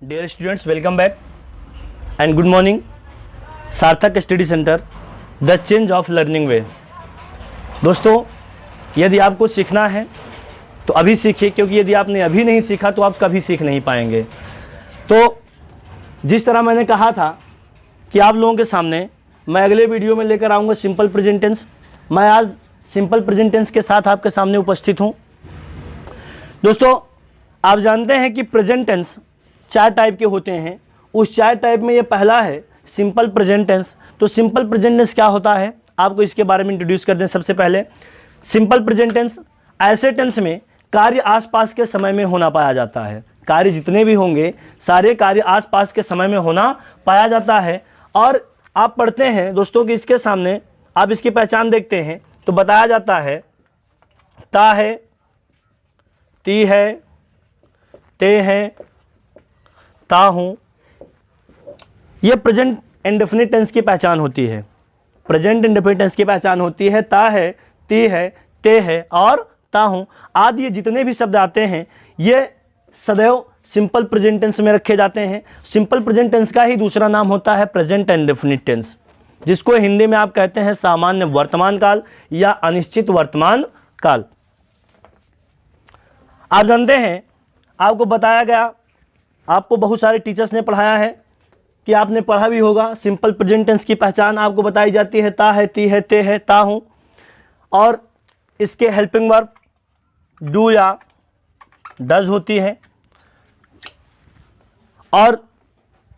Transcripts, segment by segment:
Dear students, welcome back and good morning. Sarthak study centre, the change of learning way. दोस्तों, यदि आपको सीखना है तो अभी सीखिए, क्योंकि यदि आपने अभी नहीं सीखा तो आप कभी सीख नहीं पाएंगे। तो जिस तरह मैंने कहा था कि आप लोगों के सामने मैं अगले वीडियो में लेकर आऊँगा सिंपल प्रेजेंट टेंस। मैं आज सिंपल प्रेजेंट टेंस के साथ आपके सामने उपस्थित हूँ। दोस्तों, आप जानते हैं कि प्रेजेंट टेंस 4 टाइप के होते हैं। उस 4 टाइप में ये पहला है सिंपल प्रेजेंट टेंस। तो सिंपल प्रेजेंट टेंस क्या होता है, आपको इसके बारे में इंट्रोड्यूस कर दें। सबसे पहले सिंपल प्रेजेंट टेंस ऐसे टेंस में कार्य आसपास के समय में होना पाया जाता है। कार्य जितने भी होंगे सारे कार्य आसपास के समय में होना पाया जाता है। और आप पढ़ते हैं दोस्तों कि इसके सामने आप इसकी पहचान देखते हैं तो बताया जाता है ता है, ती है, ते हैं, ता हूँ। ये प्रेजेंट इंडेफिनिट टेंस की पहचान होती है। प्रेजेंट इंडेफिनिट टेंस की पहचान होती है ता है, ती है, ते है और ता हूँ आदि। ये जितने भी शब्द आते हैं ये सदैव सिंपल प्रेजेंट टेंस में रखे जाते हैं। सिंपल प्रेजेंट टेंस का ही दूसरा नाम होता है प्रेजेंट इंडेफिनिट टेंस, जिसको हिंदी में आप कहते हैं सामान्य वर्तमान काल या अनिश्चित वर्तमान काल। आप जानते हैं, आपको बताया गया, आपको बहुत सारे टीचर्स ने पढ़ाया है कि आपने पढ़ा भी होगा। सिंपल प्रेजेंट टेंस की पहचान आपको बताई जाती है ता है, ती है, ते है, ता हूँ। और इसके हेल्पिंग वर्ब डू या डज होती है। और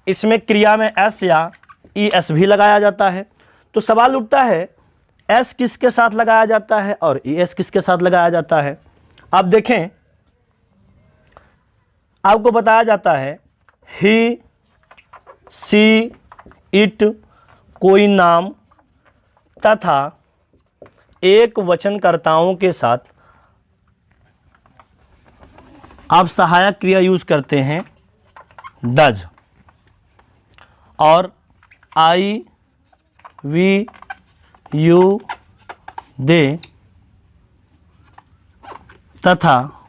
इसमें क्रिया में एस या ई एस भी लगाया जाता है। तो सवाल उठता है एस किसके साथ लगाया जाता है और ई एस किसके साथ लगाया जाता है। आप देखें, आपको बताया जाता है ही, सी, इट कोई नाम तथा एक वचनकर्ताओं के साथ आप सहायक क्रिया यूज करते हैं डज। और आई, वी, यू, दे तथा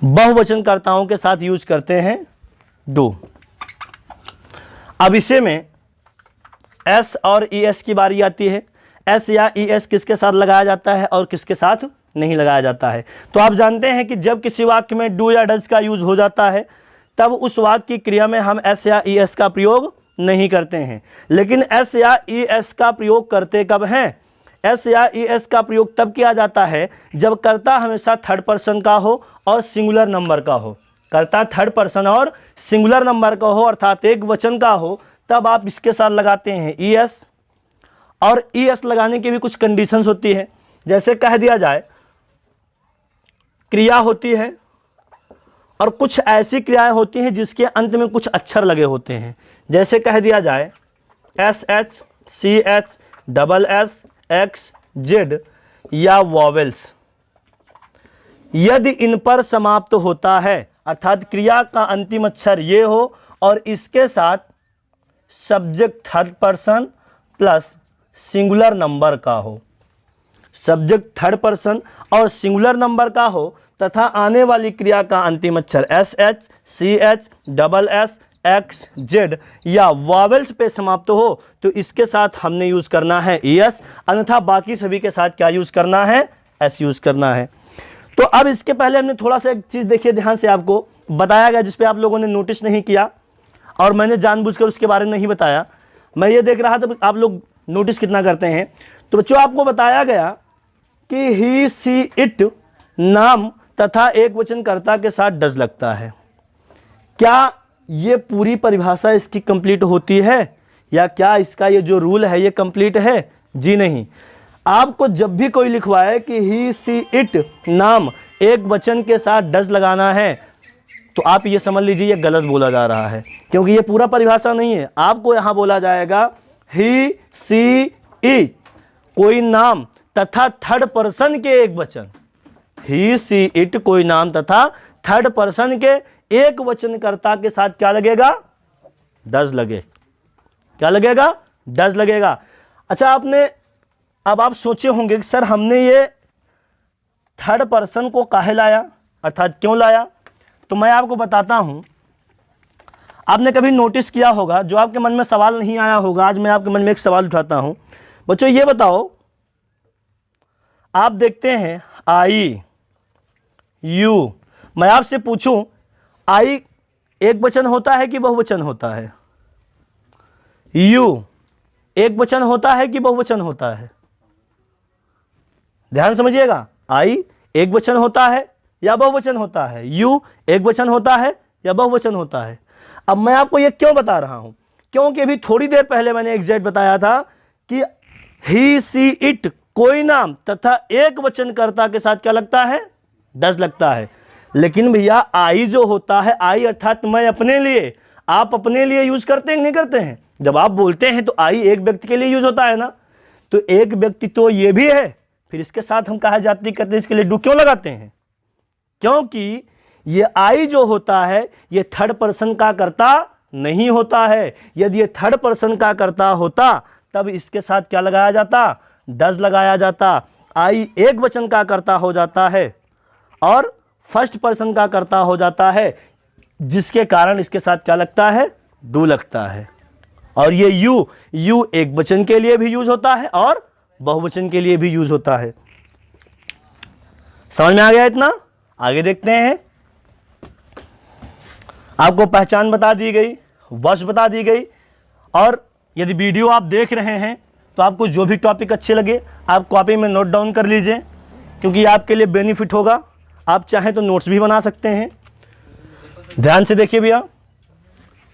बहुवचनकर्ताओं के साथ यूज करते हैं डू। अब इसे में एस और ई एस की बारी आती है। एस या ई एस किसके साथ लगाया जाता है और किसके साथ नहीं लगाया जाता है। तो आप जानते हैं कि जब किसी वाक्य में डू या डज का यूज हो जाता है तब उस वाक्य की क्रिया में हम एस या ई एस का प्रयोग नहीं करते हैं। लेकिन एस या ई एस का प्रयोग करते कब हैं? एस या ई एस का प्रयोग तब किया जाता है जब कर्ता हमेशा थर्ड पर्सन का हो और सिंगुलर नंबर का हो। कर्ता थर्ड पर्सन और सिंगुलर नंबर का हो अर्थात एक वचन का हो, तब आप इसके साथ लगाते हैं ई एस। और ई एस लगाने की भी कुछ कंडीशंस होती है। जैसे कह दिया जाए क्रिया होती है और कुछ ऐसी क्रियाएं होती हैं जिसके अंत में कुछ अक्षर लगे होते हैं। जैसे कह दिया जाए S H, C H, double S, X, Z या वॉवेल्स। यदि इन पर समाप्त होता है अर्थात क्रिया का अंतिम अक्षर ये हो और इसके साथ subject third person plus singular number का हो, सब्जेक्ट थर्ड पर्सन और सिंगुलर नंबर का हो तथा आने वाली क्रिया का अंतिम अक्षर S H, C H, double S, X, Z या वॉवेल्स पे समाप्त हो तो इसके साथ हमने यूज करना है ई एस, अन्यथा बाकी सभी के साथ क्या यूज करना है? एस यूज करना है। तो अब इसके पहले हमने थोड़ा सा एक चीज देखिए, ध्यान से आपको बताया गया जिसपे आप लोगों ने नोटिस नहीं किया और मैंने जानबूझकर उसके बारे में नहीं बताया। मैं ये देख रहा था आप लोग नोटिस कितना करते हैं। तो बच्चों, आपको बताया गया कि ही, सी, इट नाम तथा एक वचनकर्ता के साथ डज लगता है। क्या ये पूरी परिभाषा इसकी कंप्लीट होती है या क्या इसका ये जो रूल है ये कंप्लीट है? जी नहीं। आपको जब भी कोई लिखवाए कि ही, सी, इट नाम एक वचन के साथ डज लगाना है तो आप ये समझ लीजिए ये गलत बोला जा रहा है, क्योंकि ये पूरा परिभाषा नहीं है। आपको यहां बोला जाएगा ही, सी, ई कोई नाम तथा थर्ड पर्सन के एक वचन। ही, सी, इट कोई नाम तथा थर्ड पर्सन के एक वचनकर्ता के साथ क्या लगेगा? डज लगे। क्या लगेगा? डज लगेगा। अच्छा, आपने अब आप सोचे होंगे कि सर हमने ये थर्ड पर्सन को काहे लाया, अर्थात क्यों लाया? तो मैं आपको बताता हूं, आपने कभी नोटिस किया होगा, जो आपके मन में सवाल नहीं आया होगा, आज मैं आपके मन में एक सवाल उठाता हूं। बच्चों ये बताओ, आप देखते हैं आई यू, मैं आपसे पूछूं आई एक वचन होता है कि बहुवचन होता है? यू एक वचन होता है कि बहुवचन होता है? ध्यान समझिएगा, आई एक वचन होता है या बहुवचन होता है? यू एक वचन होता है या बहुवचन होता है? अब मैं आपको ये क्यों बता रहा हूं, क्योंकि अभी थोड़ी देर पहले मैंने एग्जैक्ट बताया था कि ही सी इट कोई नाम तथा एक वचन कर्ता के साथ क्या लगता है? डज लगता है। लेकिन भैया आई जो होता है, आई अर्थात मैं अपने लिए, आप अपने लिए यूज करते हैं नहीं करते हैं? जब आप बोलते हैं तो आई एक व्यक्ति के लिए यूज होता है ना, तो एक व्यक्ति तो ये भी है, फिर इसके साथ हम कहा जाती करते हैं, इसके लिए डू क्यों लगाते हैं? क्योंकि ये आई जो होता है ये थर्ड पर्सन का कर्ता नहीं होता है। यदि ये थर्ड पर्सन का कर्ता होता तब इसके साथ क्या लगाया जाता? डज लगाया जाता। आई एक वचन का कर्ता हो जाता है और फर्स्ट पर्सन का कर्ता हो जाता है, जिसके कारण इसके साथ क्या लगता है? डू लगता है। और ये यू एक वचन के लिए भी यूज होता है और बहुवचन के लिए भी यूज होता है। समझ में आ गया इतना? आगे देखते हैं। आपको पहचान बता दी गई, वश बता दी गई, और यदि वीडियो आप देख रहे हैं तो आपको जो भी टॉपिक अच्छे लगे आप कॉपी में नोट डाउन कर लीजिए, क्योंकि ये आपके लिए बेनिफिट होगा। आप चाहें तो नोट्स भी बना सकते हैं। ध्यान से देखिए भैया,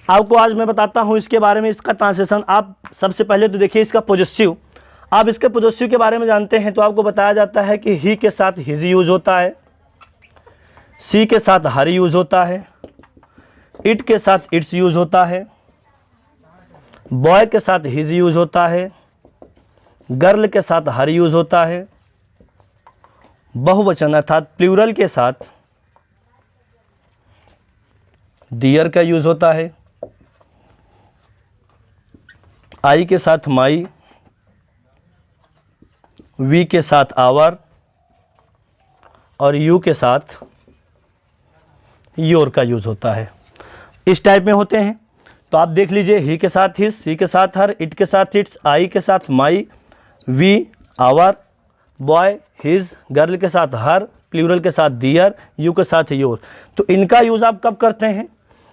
आपको आज मैं बताता हूं इसके बारे में, इसका ट्रांसलेशन। आप सबसे पहले तो देखिए इसका पोजेसिव। आप इसके पोजेसिव के बारे में जानते हैं तो आपको बताया जाता है कि ही के साथ हिज यूज होता है, सी के साथ हर यूज होता है, इट के साथ इट्स यूज होता है, बॉय के साथ हिज यूज होता है, गर्ल के साथ हर यूज होता है, बहुवचन अर्थात प्लूरल के साथ डियर का यूज होता है, आई के साथ माई, वी के साथ आवर और यू के साथ योर का यूज होता है। इस टाइप में होते हैं। तो आप देख लीजिए, ही के साथ हिज, सी के साथ हर, इट के साथ इट्स, आई के साथ my, we our, boy his, girl के साथ हर, प्लूरल के साथ दियर, यू के साथ योर। तो इनका यूज आप कब करते हैं?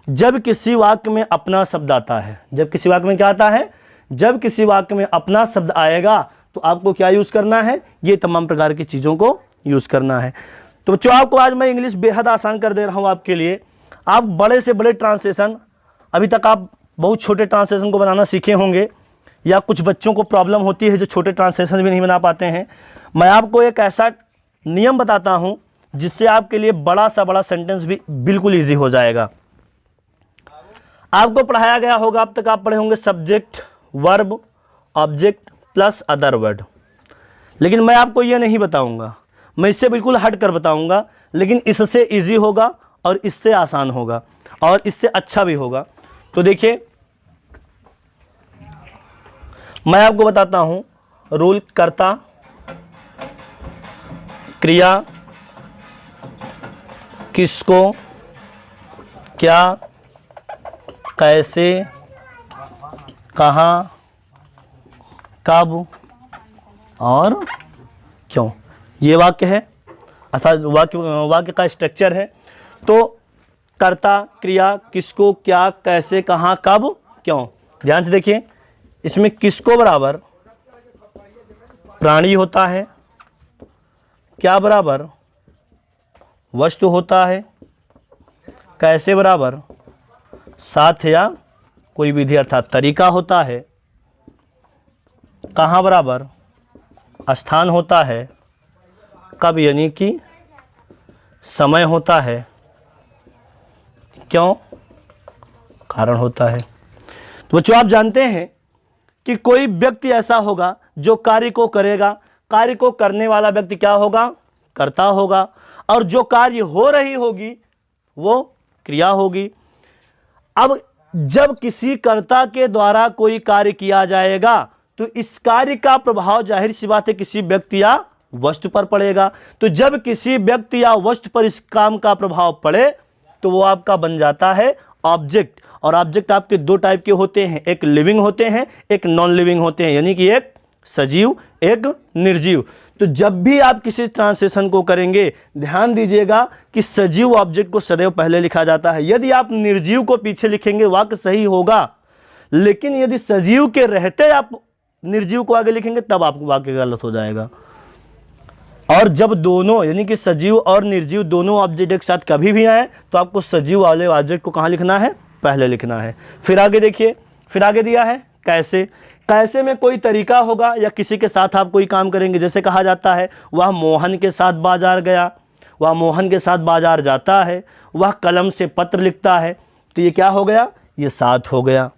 जब किसी वाक्य में अपना शब्द आता है। जब किसी वाक्य में क्या आता है? जब किसी वाक्य में अपना शब्द आएगा तो आपको क्या यूज करना है? ये तमाम प्रकार की चीज़ों को यूज करना है। तो बच्चों आपको आज मैं इंग्लिश बेहद आसान कर दे रहा हूँ आपके लिए। आप बड़े से बड़े ट्रांसलेशन, अभी तक आप बहुत छोटे ट्रांसलेशन को बनाना सीखे होंगे, या कुछ बच्चों को प्रॉब्लम होती है जो छोटे ट्रांसलेशन भी नहीं बना पाते हैं। मैं आपको एक ऐसा नियम बताता हूँ जिससे आपके लिए बड़ा सा बड़ा सेंटेंस भी बिल्कुल ईजी हो जाएगा। आपको पढ़ाया गया होगा, अब तक आप पढ़े होंगे subject, verb, object plus other word. लेकिन मैं आपको ये नहीं बताऊंगा, मैं इससे बिल्कुल हट कर बताऊंगा, लेकिन इससे इजी होगा और इससे आसान होगा और इससे अच्छा भी होगा। तो देखिए मैं आपको बताता हूं रूल। कर्ता, क्रिया, किसको, क्या, कैसे, कहाँ, कब और क्यों। ये वाक्य है, अर्थात वाक्य का स्ट्रक्चर है। तो कर्ता, क्रिया, किसको, क्या, कैसे, कहाँ, कब, क्यों। ध्यान से देखिए, इसमें किसको बराबर प्राणी होता है, क्या बराबर वस्तु होता है, कैसे बराबर साथ या कोई विधि अर्थात तरीका होता है, कहाँ बराबर स्थान होता है, कब यानी कि समय होता है, क्यों कारण होता है। तो बच्चों आप जानते हैं कि कोई व्यक्ति ऐसा होगा जो कार्य को करेगा, कार्य को करने वाला व्यक्ति क्या होगा? कर्ता होगा, और जो कार्य हो रही होगी वो क्रिया होगी। अब जब किसी कर्ता के द्वारा कोई कार्य किया जाएगा तो इस कार्य का प्रभाव जाहिर सी बात है किसी व्यक्ति या वस्तु पर पड़ेगा। तो जब किसी व्यक्ति या वस्तु पर इस काम का प्रभाव पड़े तो वो आपका बन जाता है ऑब्जेक्ट। और ऑब्जेक्ट आपके दो टाइप के होते हैं, एक लिविंग होते हैं, एक नॉन लिविंग होते हैं, यानी कि एक सजीव एक निर्जीव। तो जब भी आप किसी ट्रांसलेशन को करेंगे ध्यान दीजिएगा कि सजीव ऑब्जेक्ट को सदैव पहले लिखा जाता है। यदि आप निर्जीव को पीछे लिखेंगे वाक्य सही होगा, लेकिन यदि सजीव के रहते आप निर्जीव को आगे लिखेंगे तब आपको वाक्य गलत हो जाएगा। और जब दोनों यानी कि सजीव और निर्जीव दोनों ऑब्जेक्ट एक साथ कभी भी आए तो आपको सजीव वाले ऑब्जेक्ट को कहाँ लिखना है, पहले लिखना है। फिर आगे देखिए, फिर आगे दिया है कैसे। कैसे में कोई तरीका होगा या किसी के साथ आप कोई काम करेंगे। जैसे कहा जाता है वह मोहन के साथ बाजार गया, वह मोहन के साथ बाजार जाता है, वह कलम से पत्र लिखता है। तो ये क्या हो गया, ये साथ हो गया,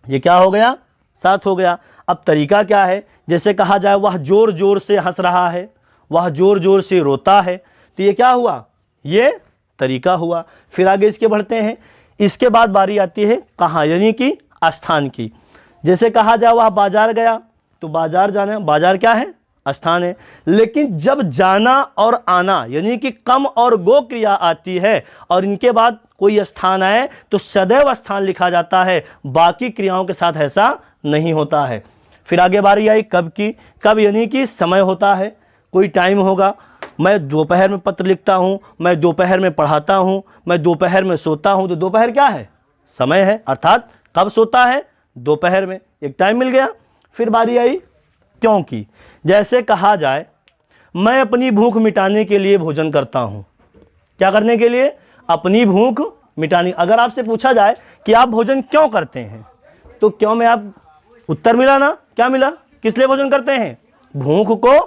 ये क्या हो गया, साथ हो गया। अब तरीका क्या है, जैसे कहा जाए वह जोर जोर से हंस रहा है, वह जोर जोर से रोता है, तो ये क्या हुआ, ये तरीका हुआ। फिर आगे इसके बढ़ते हैं। इसके बाद बारी आती है कहाँ, यानी कि स्थान की। जैसे कहा जाए वह बाजार गया, तो बाजार जाना, बाजार क्या है, स्थान है। लेकिन जब जाना और आना यानी कि कम और गो क्रिया आती है और इनके बाद कोई स्थान आए तो सदैव स्थान लिखा जाता है, बाकी क्रियाओं के साथ ऐसा नहीं होता है। फिर आगे बारी आई कब की। कब यानी कि समय होता है, कोई टाइम होगा। मैं दोपहर में पत्र लिखता हूँ, मैं दोपहर में पढ़ाता हूँ, मैं दोपहर में सोता हूँ। तो दोपहर क्या है, समय है, अर्थात कब सोता है, दोपहर में, एक टाइम मिल गया। फिर बारी आई क्योंकि। जैसे कहा जाए मैं अपनी भूख मिटाने के लिए भोजन करता हूँ। क्या करने के लिए, अपनी भूख मिटाने। अगर आपसे पूछा जाए कि आप भोजन क्यों करते हैं, तो क्यों में आप उत्तर मिला ना, क्या मिला, किस लिए भोजन करते हैं, भूख को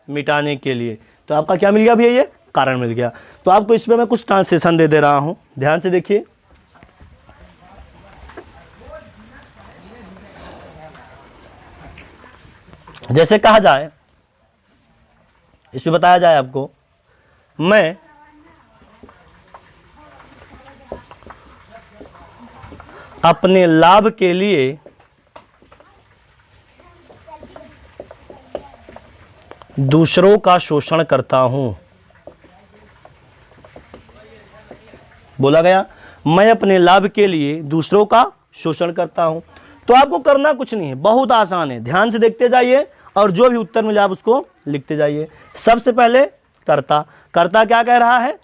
मिटाने के लिए। तो आपका क्या मिल गया भैया, ये कारण मिल गया। तो आपको इसमें मैं कुछ ट्रांसलेशन दे रहा हूं, ध्यान से देखिए। जैसे कहा जाए, इसमें बताया जाए आपको मैं अपने लाभ के लिए दूसरों का शोषण करता हूं। बोला गया मैं अपने लाभ के लिए दूसरों का शोषण करता हूं। तो आपको करना कुछ नहीं है, बहुत आसान है, ध्यान से देखते जाइए और जो भी उत्तर मिले आप उसको लिखते जाइए। सबसे पहले कर्ता। कर्ता क्या कह रहा है,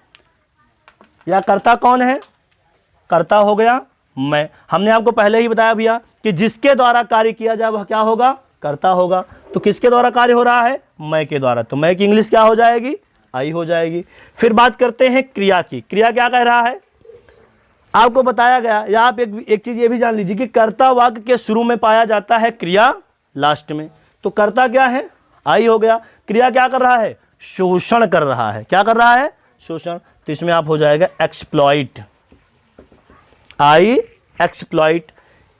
या कर्ता कौन है, कर्ता हो गया मैं। हमने आपको पहले ही बताया भैया कि जिसके द्वारा कार्य किया जाए वह क्या होगा, कर्ता होगा। तो किसके द्वारा कार्य हो रहा है, मैं के द्वारा। तो मैं की इंग्लिश क्या हो जाएगी, आई हो जाएगी। फिर बात करते हैं क्रिया की। क्रिया क्या कह रहा है, आपको बताया गया, या आप एक चीज ये भी जान लीजिए कि कर्ता वाक्य के शुरू में पाया जाता है, क्रिया लास्ट में। तो कर्ता क्या है, आई हो गया। क्रिया क्या कर रहा है, शोषण कर रहा है। क्या कर रहा है, शोषण। तो इसमें आप हो जाएगा एक्सप्लॉइट, आई एक्सप्लॉइट।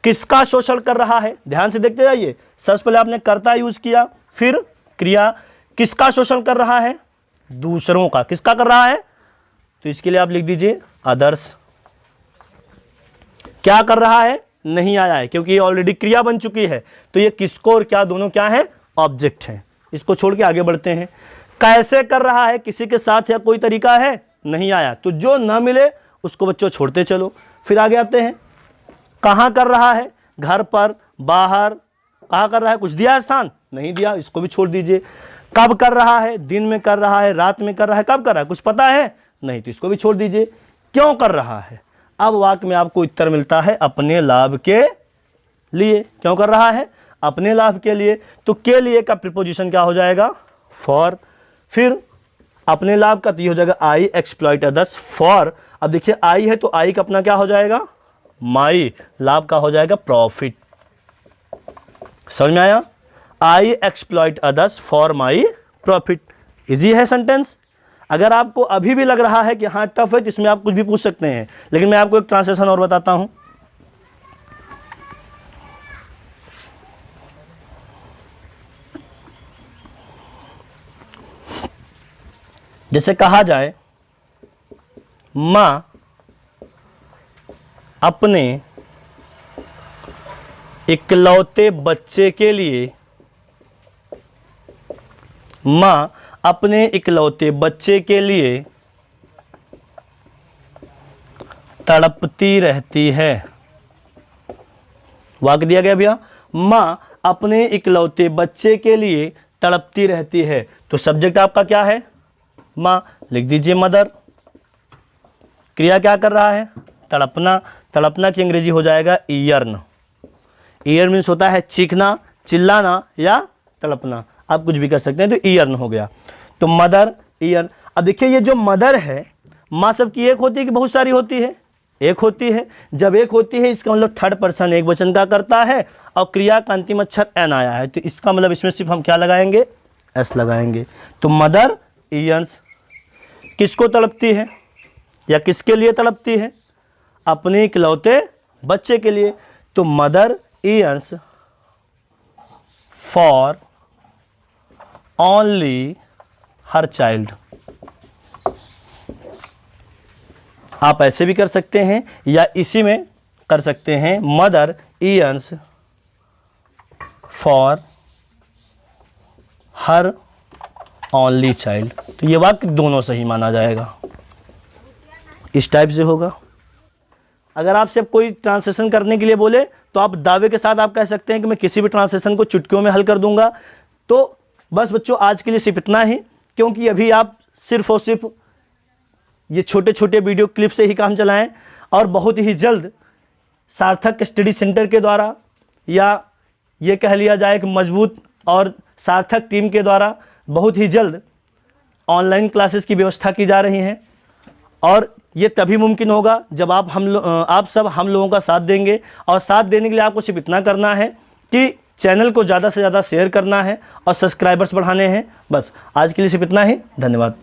किसका शोषण कर रहा है, ध्यान से देखते जाइए। सबसे पहले आपने कर्ता यूज किया, फिर क्रिया। किसका शोषण कर रहा है, दूसरों का। किसका कर रहा है, तो इसके लिए आप लिख दीजिए अदर्स। क्या कर रहा है, नहीं आया है क्योंकि ये ऑलरेडी क्रिया बन चुकी है। तो ये किसको और क्या दोनों क्या है, ऑब्जेक्ट है। इसको छोड़ के आगे बढ़ते हैं। कैसे कर रहा है, किसी के साथ या कोई तरीका है, नहीं आया। तो जो ना मिले उसको बच्चों छोड़ते चलो। फिर आगे आते हैं, कहाँ कर रहा है, घर पर, बाहर, कहाँ कर रहा है, कुछ दिया है स्थान, नहीं दिया, इसको भी छोड़ दीजिए। कब कर रहा है, दिन में कर रहा है, रात में कर रहा है, कब कर रहा है, कुछ पता है, नहीं, तो इसको भी छोड़ दीजिए। क्यों कर रहा है, अब वाक्य में आपको उत्तर मिलता है अपने लाभ के लिए। क्यों कर रहा है, अपने लाभ के लिए। तो के लिए का प्रीपोजिशन क्या हो जाएगा, फॉर। फिर अपने लाभ का तो ये हो जाएगा आई एक्सप्लॉइट अदर्स, फॉर। अब देखिए आई है तो आई का अपना क्या हो जाएगा, माई। लाभ का हो जाएगा प्रॉफिट। समझ में आया, I exploit others for my profit. Easy है सेंटेंस। अगर आपको अभी भी लग रहा है कि हाँ टफ है तो इसमें आप कुछ भी पूछ सकते हैं, लेकिन मैं आपको एक ट्रांसलेशन और बताता हूं। जैसे कहा जाए मां अपने इकलौते बच्चे के लिए, मां अपने इकलौते बच्चे के लिए तड़पती रहती है। वाक्य दिया गया भैया, माँ अपने इकलौते बच्चे के लिए तड़पती रहती है। तो सब्जेक्ट आपका क्या है? माँ। लिख दीजिए मदर। क्रिया क्या कर रहा है? तड़पना। तड़पना की अंग्रेजी हो जाएगा ईयर्न। ईयर मीन्स होता है चीखना, चिल्लाना या तड़पना, आप कुछ भी कर सकते हैं, तो ईयर्न हो गया। तो मदर ईयर्न। अब देखिए ये जो मदर है, माँ सबकी एक होती है कि बहुत सारी होती है? एक होती है। जब एक होती है इसका मतलब थर्ड पर्सन एक वचन का करता है और क्रिया का अंतिम अक्षर एन आया है, तो इसका मतलब इसमें सिर्फ हम क्या लगाएंगे? एस लगाएंगे। तो मदर ईयर्न्स किसको तड़पती है या किसके लिए तड़पती है? अपने इकलौते बच्चे के लिए। तो mother earns for only her child. आप ऐसे भी कर सकते हैं या इसी में कर सकते हैं, mother earns for her only child. तो ये वाक्य दोनों सही माना जाएगा, इस टाइप से होगा। अगर आपसे कोई ट्रांसलेशन करने के लिए बोले तो आप दावे के साथ आप कह सकते हैं कि मैं किसी भी ट्रांसलेशन को चुटकियों में हल कर दूंगा। तो बस बच्चों आज के लिए सिर्फ इतना ही, क्योंकि अभी आप सिर्फ और सिर्फ ये छोटे छोटे वीडियो क्लिप से ही काम चलाएं और बहुत ही जल्द सार्थक स्टडी सेंटर के द्वारा या ये कह लिया जाए कि मजबूत और सार्थक टीम के द्वारा बहुत ही जल्द ऑनलाइन क्लासेस की व्यवस्था की जा रही है। और ये तभी मुमकिन होगा जब आप सब हम लोगों का साथ देंगे। और साथ देने के लिए आपको सिर्फ इतना करना है कि चैनल को ज़्यादा से ज़्यादा शेयर करना है और सब्सक्राइबर्स बढ़ाने हैं। बस आज के लिए सिर्फ इतना ही। धन्यवाद।